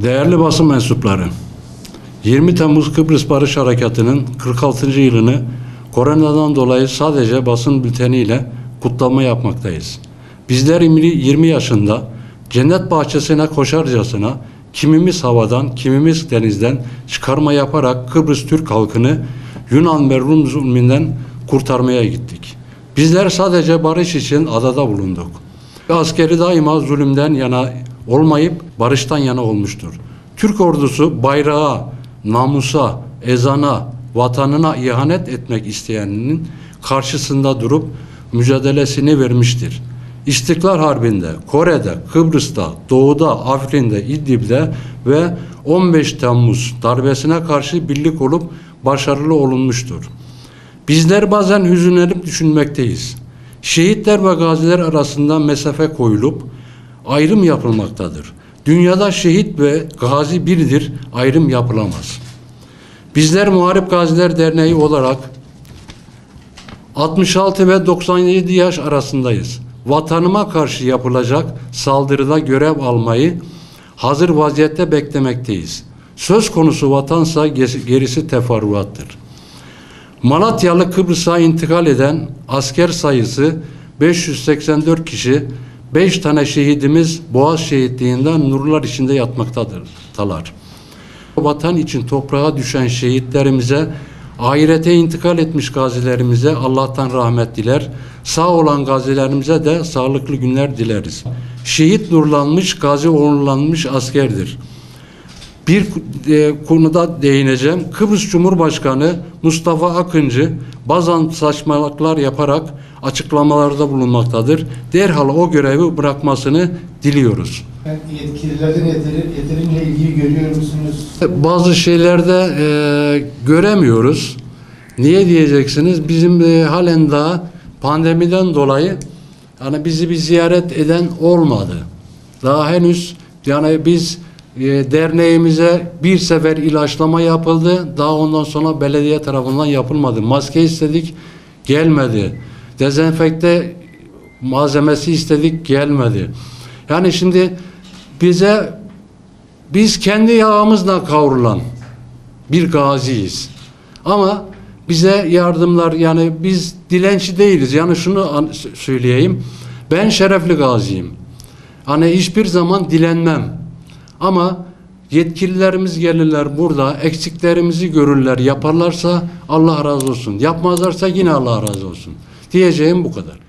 Değerli basın mensupları, 20 Temmuz Kıbrıs Barış Harekatı'nın 46. yılını koronadan dolayı sadece basın bülteniyle kutlama yapmaktayız. Bizler 20 yaşında cennet bahçesine koşarcasına kimimiz havadan, kimimiz denizden çıkarma yaparak Kıbrıs Türk halkını Yunan ve Rum zulmünden kurtarmaya gittik. Bizler sadece barış için adada bulunduk. Askeri daima zulümden yana olmayıp barıştan yana olmuştur. Türk ordusu bayrağa, namusa, ezana, vatanına ihanet etmek isteyeninin karşısında durup mücadelesini vermiştir. İstiklal Harbi'nde, Kore'de, Kıbrıs'ta, Doğu'da, Afrin'de, İdlib'de ve 15 Temmuz darbesine karşı birlik olup başarılı olunmuştur. Bizler bazen hüzünlenip düşünmekteyiz. Şehitler ve gaziler arasında mesafe koyulup ayrım yapılmaktadır. Dünyada şehit ve gazi biridir, ayrım yapılamaz. Bizler Muharip Gaziler Derneği olarak 66 ve 97 yaş arasındayız. Vatanıma karşı yapılacak saldırıda görev almayı hazır vaziyette beklemekteyiz. Söz konusu vatansa gerisi teferruattır. Malatyalı Kıbrıs'a intikal eden asker sayısı 584 kişi, 5 tane şehidimiz Boğaz şehitliğinden nurlar içinde yatmaktadırlar. Vatan için toprağa düşen şehitlerimize, ahirete intikal etmiş gazilerimize Allah'tan rahmet diler. Sağ olan gazilerimize de sağlıklı günler dileriz. Şehit nurlanmış, gazi onurlanmış askerdir. Bir konuda değineceğim. Kıbrıs Cumhurbaşkanı Mustafa Akıncı bazen saçmalıklar yaparak açıklamalarda bulunmaktadır. Derhal o görevi bırakmasını diliyoruz. Yetkililerden yeterince ilgiyi görüyor musunuz? Bazı şeylerde göremiyoruz. Niye diyeceksiniz? Bizim halen daha pandemiden dolayı hani bizi bir ziyaret eden olmadı. Daha henüz yani biz derneğimize bir sefer ilaçlama yapıldı. Daha ondan sonra belediye tarafından yapılmadı. Maske istedik, gelmedi. Dezenfekte malzemesi istedik, gelmedi. Yani şimdi biz kendi yağımızla kavrulan bir gaziyiz. Ama bize yardımlar, yani biz dilenci değiliz. Yani şunu söyleyeyim. Ben şerefli gaziyim. Hani hiçbir zaman dilenmem. Ama yetkililerimiz gelirler burada, eksiklerimizi görürler, yaparlarsa Allah razı olsun. Yapmazlarsa yine Allah razı olsun. Diyeceğim bu kadar.